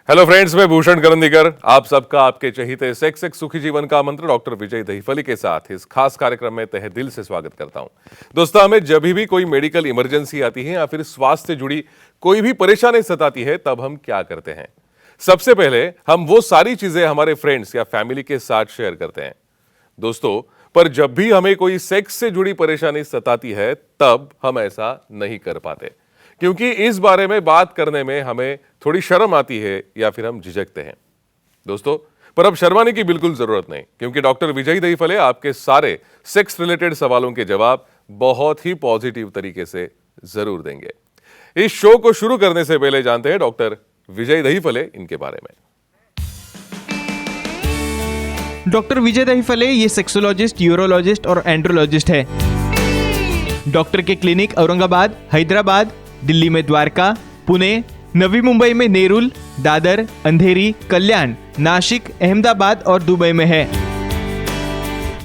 Hello friends, मैं भूषण करंदीकर आप सबका आपके चहीते सेक्स एक सुखी जीवन का मंत्र डॉक्टर विजय दहीफली के साथ इस खास कार्यक्रम में तहे दिल से स्वागत करता हूं। दोस्तों, हमें जब भी कोई मेडिकल इमरजेंसी आती है या फिर स्वास्थ्य से जुड़ी कोई भी परेशानी सताती है, तब हम क्या करते हैं? सबसे पहले हम वो सारी चीजें हमारे फ्रेंड्स या फैमिली के साथ शेयर करते हैं। दोस्तों, पर जब भी हमें कोई सेक्स से जुड़ी परेशानी सताती है, तब हम ऐसा नहीं कर पाते, क्योंकि इस बारे में बात करने में हमें थोड़ी शर्म आती है या फिर हम झिझकते हैं। दोस्तों, पर अब शर्माने की बिल्कुल जरूरत नहीं, क्योंकि डॉक्टर विजय दहीफले आपके सारे सेक्स रिलेटेड सवालों के जवाब बहुत ही पॉजिटिव तरीके से जरूर देंगे। इस शो को शुरू करने से पहले जानते हैं डॉक्टर विजय दहीफले इनके बारे में। डॉक्टर विजय दहीफले ये सेक्सोलॉजिस्ट, यूरोलॉजिस्ट और एंड्रोलॉजिस्ट है। डॉक्टर के क्लिनिक औरंगाबाद, हैदराबाद, दिल्ली में द्वारका, पुणे, नवी मुंबई में नेरुल, दादर, अंधेरी, कल्याण, नासिक, अहमदाबाद और दुबई में है।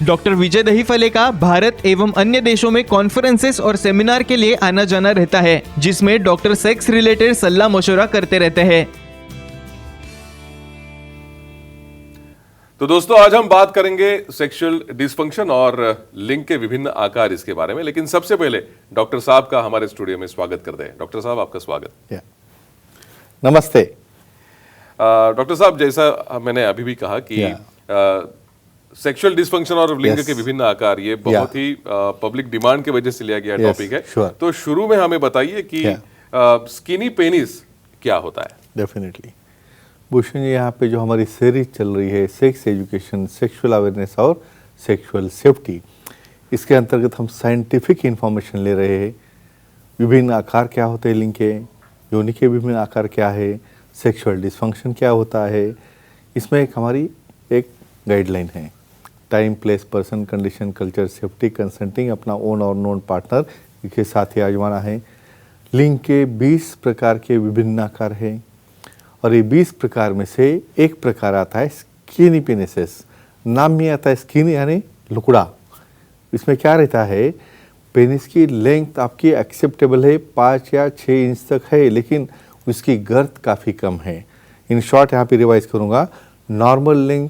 डॉक्टर विजय दहीफले का भारत एवं अन्य देशों में कॉन्फ्रेंसेस और सेमिनार के लिए आना जाना रहता है, जिसमें डॉक्टर सेक्स रिलेटेड सलाह मशवरा करते रहते हैं। तो दोस्तों, आज हम बात करेंगे सेक्सुअल डिसफंक्शन और लिंग के विभिन्न आकार इसके बारे में, लेकिन सबसे पहले डॉक्टर साहब का हमारे स्टूडियो में स्वागत करते हैं। डॉक्टर साहब, आपका स्वागत। नमस्ते। डॉक्टर साहब, जैसा मैंने अभी भी कहा कि सेक्सुअल डिसफंक्शन और लिंग के विभिन्न आकार ये बहुत ही पब्लिक डिमांड की वजह से लिया गया टॉपिक है। तो शुरू में हमें बताइए कि स्किनी पेनिस क्या होता है? डेफिनेटली भूषण जी, यहाँ पे जो हमारी सीरीज चल रही है सेक्स एजुकेशन, सेक्सुअल अवेयरनेस और सेक्सुअल सेफ्टी, इसके अंतर्गत हम साइंटिफिक इंफॉर्मेशन ले रहे हैं। विभिन्न आकार क्या होते हैं लिंग के, योनि के विभिन्न आकार क्या है, सेक्सुअल डिसफंक्शन क्या होता है, इसमें एक हमारी एक गाइडलाइन है। Time, place, person, condition, culture, safety, consulting, अपना ओन और नोन पार्टनर के साथ ही आजमाना है। लिंग के 20 प्रकार के विभिन्न आकार हैं और ये 20 प्रकार में से एक प्रकार आता है स्किनी पेनिसेस। नाम में आता है स्किनी यानी लुकड़ा। इसमें क्या रहता है, पेनिस की लेंथ आपकी एक्सेप्टेबल है, 5 या 6 इंच तक है, लेकिन उसकी गर्थ काफ़ी कम है। इन शॉर्ट यहाँ पे रिवाइज करूँगा, नॉर्मल लेंथ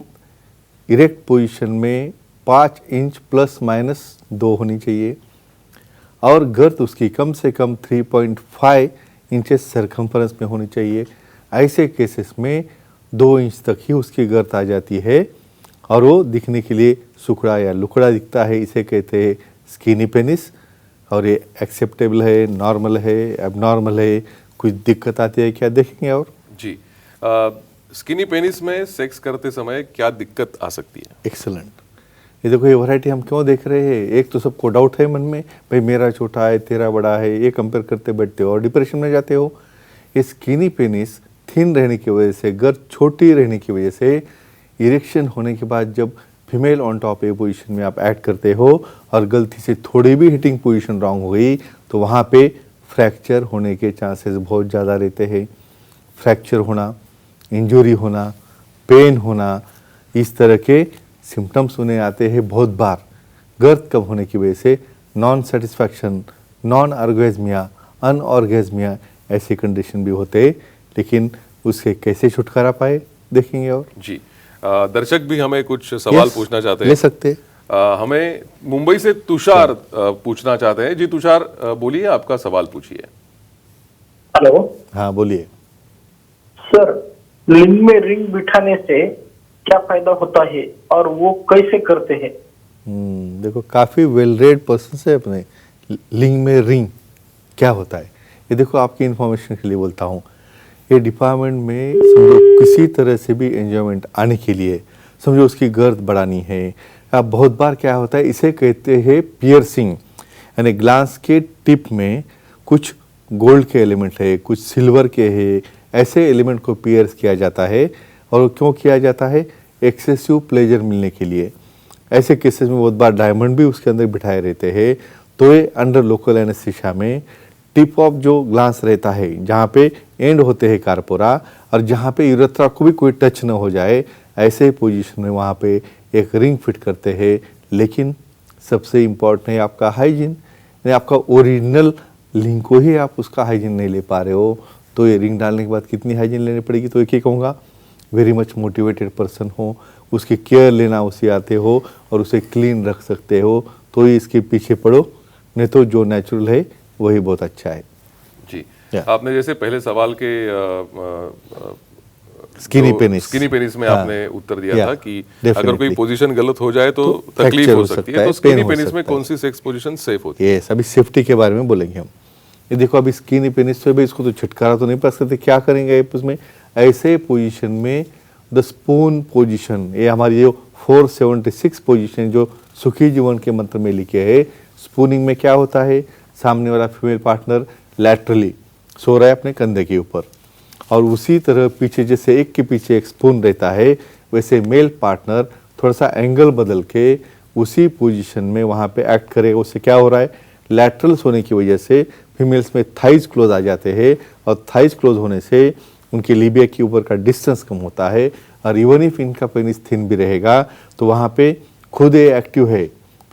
इरेक्ट पोजीशन में 5 इंच ±2 होनी चाहिए और गर्थ उसकी कम से कम 3.5 इंचेस सरकमफरेंस में होनी चाहिए। ऐसे केसेस में 2 इंच तक ही उसकी गर्थ आ जाती है और वो दिखने के लिए सुखड़ा या लुकड़ा दिखता है। इसे कहते हैं स्किनी पेनिस। और ये एक्सेप्टेबल है, नॉर्मल है, एबनॉर्मल है, कुछ दिक्कत आती है क्या, देखेंगे। और जी, स्किनी पेनिस में सेक्स करते समय क्या दिक्कत आ सकती है? एक्सीलेंट। ये देखो, ये वैरायटी हम क्यों देख रहे हैं। एक तो सबको डाउट है मन में, भाई मेरा छोटा है, तेरा बड़ा है, ये कंपेयर करते बैठते हो और डिप्रेशन में जाते हो। ये स्किनी पेनिस थिन रहने की वजह से, गर्थ छोटी रहने की वजह से, इरेक्शन होने के बाद जब female on top A position में आप ऐड करते हो और गलती से थोड़ी भी हिटिंग पोजीशन रॉन्ग हो गई तो वहाँ पे फ्रैक्चर होने के चांसेस बहुत ज़्यादा रहते हैं। फ्रैक्चर होना, इंजरी होना, पेन होना, इस तरह के सिम्टम्स उन्हें आते हैं बहुत बार। गर्थ कम होने की वजह से नॉन सेटिस्फैक्शन, नॉन ऑर्गेज्मिया, अनऑर्गेज्मिया ऐसी कंडीशन भी होते हैं, लेकिन उससे कैसे छुटकारा पाए देखेंगे। और जी, दर्शक भी हमें कुछ सवाल पूछना चाहते हैं, ले सकते। हमें मुंबई से तुषार पूछना चाहते हैं। जी तुषार, बोलिए, आपका सवाल पूछिए। हेलो। हाँ, बोलिए। सर, लिंग में रिंग बिठाने से क्या फायदा होता है और वो कैसे करते हैं? देखो, काफ़ी वेल रेड पर्सन है अपने। लिंग में रिंग क्या होता है, ये देखो आपकी इंफॉर्मेशन के लिए बोलता हूँ। ये डिपार्टमेंट में समझो किसी तरह से भी एंजॉयमेंट आने के लिए, समझो उसकी गर्थ बढ़ानी है। अब बहुत बार क्या होता है, इसे कहते हैं पियर्सिंग, यानी ग्लास के टिप में कुछ गोल्ड के एलिमेंट है, कुछ सिल्वर के है, ऐसे एलिमेंट को पियर्स किया जाता है। और क्यों किया जाता है? एक्सेसिव प्लेजर मिलने के लिए। ऐसे केसेस में बहुत बार डायमंड भी उसके अंदर बिठाए रहते हैं। तो ये अंडर लोकल एनेस्थीसिया में टिप ऑफ जो ग्लास रहता है, जहाँ पे एंड होते हैं कार्पोरा और जहाँ पे यूरेथ्रा को भी कोई टच न हो जाए, ऐसे पोजीशन में वहाँ पे एक रिंग फिट करते हैं। लेकिन सबसे इम्पोर्टेंट है आपका हाइजीन। आपका ओरिजिनल लिंग को ही आप उसका हाइजीन नहीं ले पा रहे हो तो ये रिंग डालने के बाद कितनी हाइजीन लेनी पड़ेगी। तो एक ही कहूँगा, वेरी मच मोटिवेटेड पर्सन हो, उसकी केयर लेना उसे आते हो और उसे क्लीन रख सकते हो, तो ही इसके पीछे पड़ो, नहीं तो जो नेचुरल है वही बहुत अच्छा है। जी Yeah. आपने जैसे पहले सवाल के स्किनी पेनिस, स्किनी पेनिस में हाँ, आपने उत्तर दिया Yeah, था कि definitely. अगर कोई पोजीशन गलत हो जाए तो तो तकलीफ fracture हो हो सकती सकता है। है, तो स्किनी pain हो पेनिस में सकता कौन है। सी सेक्स पोजीशन सेफ होती है? यस, अभी सेफ्टी के बारे में बोलेंगे हम। ये देखो, अभी स्किनी पेनिस पे भी इसको तो छुटकारा तो नहीं पा सकते, क्या करेंगे उसमें? ऐसे पोजीशन में द स्पून पोजीशन, ये हमारी जो 476 पोजीशन जो सुखी जीवन के मंत्र में लिखे है, स्पूनिंग में क्या होता है, सामने वाला फीमेल पार्टनर लैटरली सो रहा है अपने कंधे के ऊपर, और उसी तरह पीछे जैसे एक के पीछे एक स्पून रहता है, वैसे मेल पार्टनर थोड़ा सा एंगल बदल के उसी पोजीशन में वहाँ पे एक्ट करेगा। उससे क्या हो रहा है, लैटरल सोने की वजह से फीमेल्स में थाइज क्लोज आ जाते हैं, और थाइज क्लोज होने से उनके लिबिया के ऊपर का डिस्टेंस कम होता है, और इवन इफ इनका पेनिस थिन भी रहेगा तो वहाँ पे खुद ये एक्टिव है,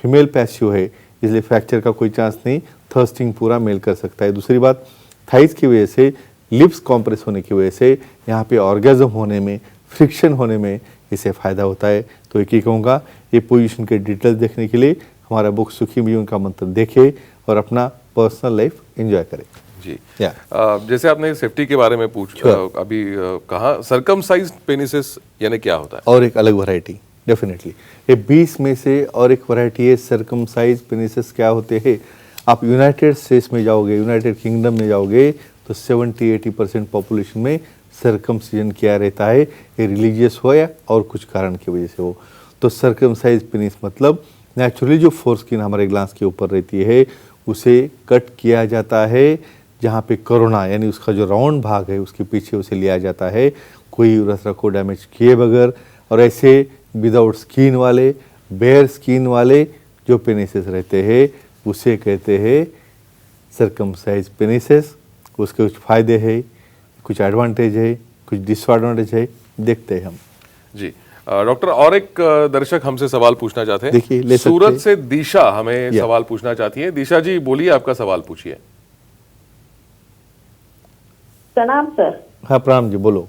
फीमेल पैसिव है, इसलिए फ्रैक्चर का कोई चांस नहीं, थर्स्टिंग पूरा मेल कर सकता है। दूसरी बात, थाइज की वजह से, लिप्स कॉम्प्रेस होने की वजह से यहाँ पे ऑर्गेज्म होने में, फ्रिक्शन होने में इससे फ़ायदा होता है। तो एक ही कहूँगा, ये पोजीशन के डिटेल्स देखने के लिए हमारा बुक सुखी जीवन का मंत्र देखे और अपना पर्सनल लाइफ एंजॉय करें। जी Yeah. जैसे आपने सेफ्टी के बारे में अभी कहा, सरकमसाइज्ड पेनिसेस यानी क्या होता है? और एक अलग वैरायटी, डेफिनेटली ये 20 में से और एक वैरायटी है सरकमसाइज पेनिसेस। क्या होते हैं, आप यूनाइटेड स्टेट्स में जाओगे, यूनाइटेड किंगडम में जाओगे तो 70-80% पॉपुलेशन में सरकमसिजन किया रहता है, ये रिलीजियस हो या और कुछ कारण की वजह से हो। तो सरकमसाइज पेनिस मतलब नेचुरली जो फोरस्किन हमारे ग्लांस के ऊपर रहती है उसे कट किया जाता है, जहाँ पे कोरोना यानी उसका जो राउंड भाग है उसके पीछे उसे लिया जाता है, कोई यूरेथ्रा को डैमेज किए बगैर। और ऐसे विदाउट स्किन वाले, बेयर स्किन वाले जो पेनिसेस रहते हैं उसे कहते हैं सरकमसाइज पेनिसेस। उसके कुछ फ़ायदे हैं, कुछ एडवांटेज है, कुछ डिसएडवांटेज है, देखते हैं हम। जी डॉक्टर, और एक दर्शक हमसे सवाल पूछना चाहते हैं। देखिए, ले सकते सूरत हैं। से दिशा हमें या। सवाल पूछना चाहती है। दिशा जी बोलिए, आपका सवाल पूछिए। प्रणाम सर। हाँ प्रणाम जी, बोलो।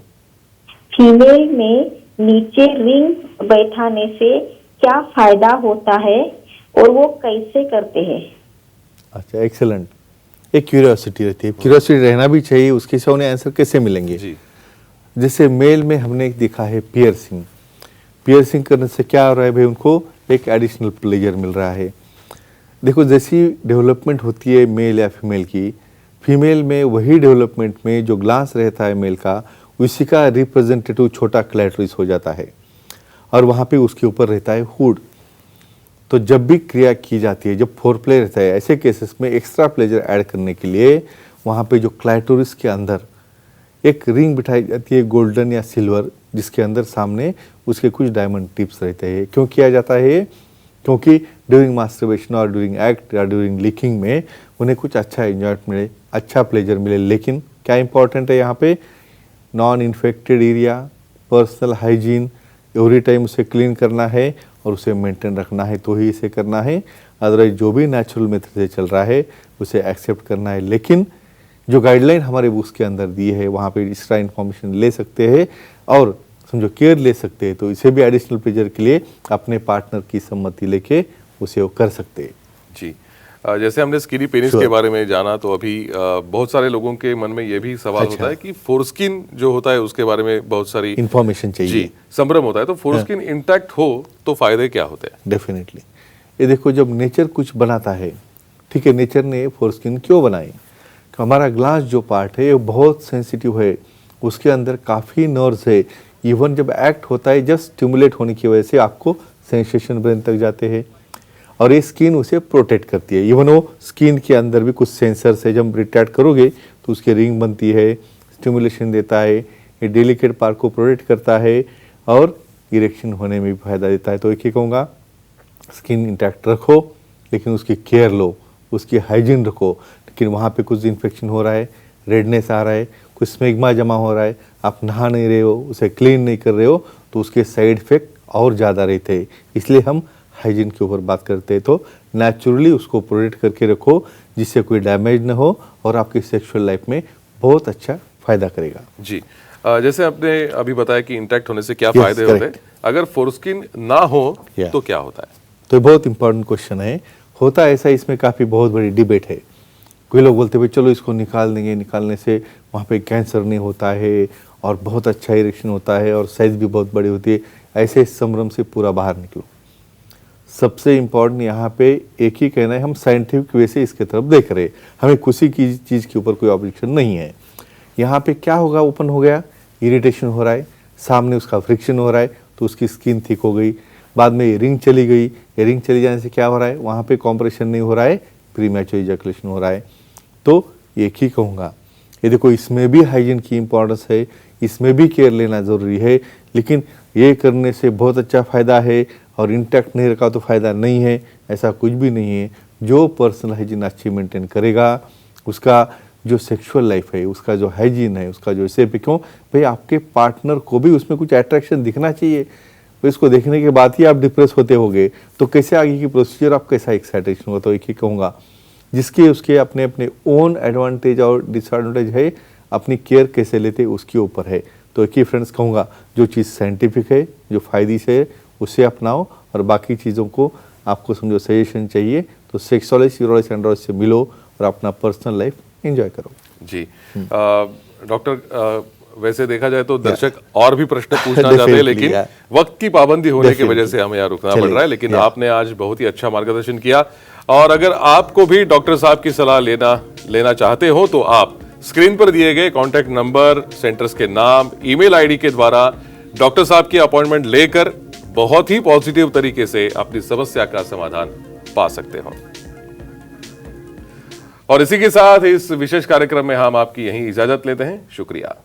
फीमेल में नीचे रिंग बैठाने से क्या फायदा होता है और वो कैसे करते हैं? अच्छा, एक्सेलेंट। एक क्यूरियोसिटी रहती है, क्यूरियोसिटी रहना भी चाहिए, उसके से उन्हें आंसर कैसे मिलेंगे। जी जैसे मेल में हमने देखा है पियर्सिंग, पियर्सिंग करने से क्या हो रहा है भाई, उनको एक एडिशनल प्लेजर मिल रहा है। देखो, जैसी डेवलपमेंट होती है मेल या फीमेल की, फीमेल में वही डेवलपमेंट में जो ग्लांस रहता है मेल का, उसी का रिप्रेजेंटेटिव छोटा क्लैटरिस हो जाता है, और वहाँ पे उसके ऊपर रहता है हुड। तो जब भी क्रिया की जाती है, जब फोरप्ले रहता है, ऐसे केसेस में एक्स्ट्रा प्लेजर ऐड करने के लिए वहाँ पे जो क्लैटोरिस के अंदर एक रिंग बिठाई जाती है, गोल्डन या सिल्वर, जिसके अंदर सामने उसके कुछ डायमंड टिप्स रहते हैं। क्यों किया जाता है? क्योंकि ड्यूरिंग मास्टरबेशन और ड्यूरिंग एक्ट या ड्यूरिंग लीकिंग में उन्हें कुछ अच्छा एंजॉयमेंट मिले, अच्छा प्लेजर मिले। लेकिन क्या इंपॉर्टेंट है यहाँ पे, non infected area, personal hygiene, every time उसे क्लीन करना है और उसे मेंटेन रखना है, तो ही इसे करना है। अदरवाइज जो भी नेचुरल मेथड से चल रहा है उसे एक्सेप्ट करना है। लेकिन जो गाइडलाइन हमारे बुक्स के अंदर दी है वहाँ पे एक्स्ट्रा इन्फॉर्मेशन ले सकते हैं और समझो केयर ले सकते हैं, तो इसे भी एडिशनल प्लेजर के लिए अपने पार्टनर की सम्मति लेके उसे वो कर सकते हैं। जी जैसे हमने स्किनी पेनिस के बारे में जाना, तो अभी बहुत सारे लोगों के मन में ये भी सवाल होता है कि फोरस्किन जो होता है उसके बारे में बहुत सारी इन्फॉर्मेशन चाहिए। जी संभ्रम होता है, तो फोरस्किन इंटैक्ट हो तो फायदे क्या होते हैं? डेफिनेटली, ये देखो, जब नेचर कुछ बनाता है, ठीक है, नेचर ने फोरस्किन क्यों बनाई? हमारा ग्लास जो पार्ट है वो बहुत सेंसिटिव है, उसके अंदर काफ़ी नर्व्स है। इवन जब एक्ट होता है, जस्ट स्टिमुलेट होने की वजह से आपको सेंसेशन ब्रेन तक जाते हैं, और ये स्किन उसे प्रोटेक्ट करती है। इवन वो स्किन के अंदर भी कुछ सेंसर्स है, जब रिटैच करोगे तो उसकी रिंग बनती है, स्टिमुलेशन देता है, ये डेलिकेट पार्ट को प्रोटेक्ट करता है और इरेक्शन होने में भी फायदा देता है। तो एक ही कहूँगा, स्किन इंटैक्ट रखो लेकिन उसकी केयर लो, उसकी हाइजीन रखो। लेकिन वहाँ पे कुछ इन्फेक्शन हो रहा है, रेडनेस आ रहा है, कुछ स्मेग्मा जमा हो रहा है, आप नहा नहीं रहे हो, उसे क्लीन नहीं कर रहे हो, तो उसके साइड इफेक्ट और ज़्यादा रहते हैं। इसलिए हम हाइजीन के ऊपर बात करते हैं। तो नेचुरली उसको प्रोटेक्ट करके रखो जिससे कोई डैमेज ना हो और आपकी सेक्सुअल लाइफ में बहुत अच्छा फायदा करेगा। जी जैसे आपने अभी बताया कि इंटैक्ट होने से क्या Yes, फायदे होते हैं, correct. अगर फोरस्किन ना हो Yeah. तो क्या होता है? तो ये बहुत इंपॉर्टेंट क्वेश्चन है। होता ऐसा, इसमें काफ़ी बहुत बड़ी डिबेट है। कोई लोग बोलते हैं भाई चलो इसको निकाल देंगे, निकालने से वहाँ पे कैंसर नहीं होता है और बहुत अच्छा इरेक्शन होता है और साइज भी बहुत बड़ी होती है। ऐसे संभ्रम से पूरा बाहर निकलो। सबसे इम्पोर्टेंट यहाँ पे एक ही कहना है, हम साइंटिफिक वे से इसके तरफ देख रहे हैं, हमें किसी की चीज़ के ऊपर कोई ऑब्जेक्शन नहीं है। यहाँ पे क्या होगा, ओपन हो गया, इरिटेशन हो रहा है, सामने उसका फ्रिक्शन हो रहा है तो उसकी स्किन थिक हो गई, बाद में ये रिंग चली गई, ये रिंग चली जाने से क्या हो रहा है, वहाँ पे कॉम्प्रेशन नहीं हो रहा है, प्रीमैच्योर इजैकुलेशन हो रहा है। तो एक ही कहूँगा, ये देखो इसमें भी हाइजीन की इम्पोर्टेंस है, इसमें भी केयर लेना ज़रूरी है, लेकिन ये करने से बहुत अच्छा फ़ायदा है और इंटैक्ट नहीं रखा तो फ़ायदा नहीं है, ऐसा कुछ भी नहीं है। जो पर्सनल हाइजीन अच्छी मेंटेन करेगा, उसका जो सेक्सुअल लाइफ है, उसका जो हाइजीन है, उसका जो सेफ है, क्यों भाई आपके पार्टनर को भी उसमें कुछ अट्रैक्शन दिखना चाहिए। तो इसको देखने के बाद ही आप डिप्रेस होते होगे तो कैसे आगे की प्रोसीजर, आप कैसा एक्साइटेशन होगा। तो एक ही कहूँगा, जिसके उसके अपने अपने ओन एडवांटेज और डिसएडवांटेज है, अपनी केयर कैसे लेते उसके ऊपर है। तो एक ही फ्रेंड्स कहूँगा, जो चीज़ साइंटिफिक है, जो फ़ायदे से है, उसे अपनाओ और बाकी चीज़ों को आपको समझो सजेशन चाहिए तो सेक्सोलॉजिस्ट, यूरोलॉजिस्ट, एंड्रोलॉजिस्ट से मिलो और अपना पर्सनल लाइफ एंजॉय करो। जी डॉक्टर वैसे देखा जाए तो दर्शक और भी प्रश्न पूछना चाहते हैं, Definitely, लेकिन yeah. वक्त की पाबंदी होने की Definitely. वजह से हमें यहाँ रुकना चलिए, पड़ रहा है, लेकिन yeah. आपने आज बहुत ही अच्छा मार्गदर्शन किया। और अगर आपको भी डॉक्टर साहब की सलाह लेना चाहते हो तो आप स्क्रीन पर दिए गए कॉन्टैक्ट नंबर, सेंटर्स के नाम, ईमेल आईडी के द्वारा डॉक्टर साहब की अपॉइंटमेंट लेकर बहुत ही पॉजिटिव तरीके से अपनी समस्या का समाधान पा सकते हो। और इसी के साथ इस विशेष कार्यक्रम में हम आपकी यहीं इजाजत लेते हैं। शुक्रिया।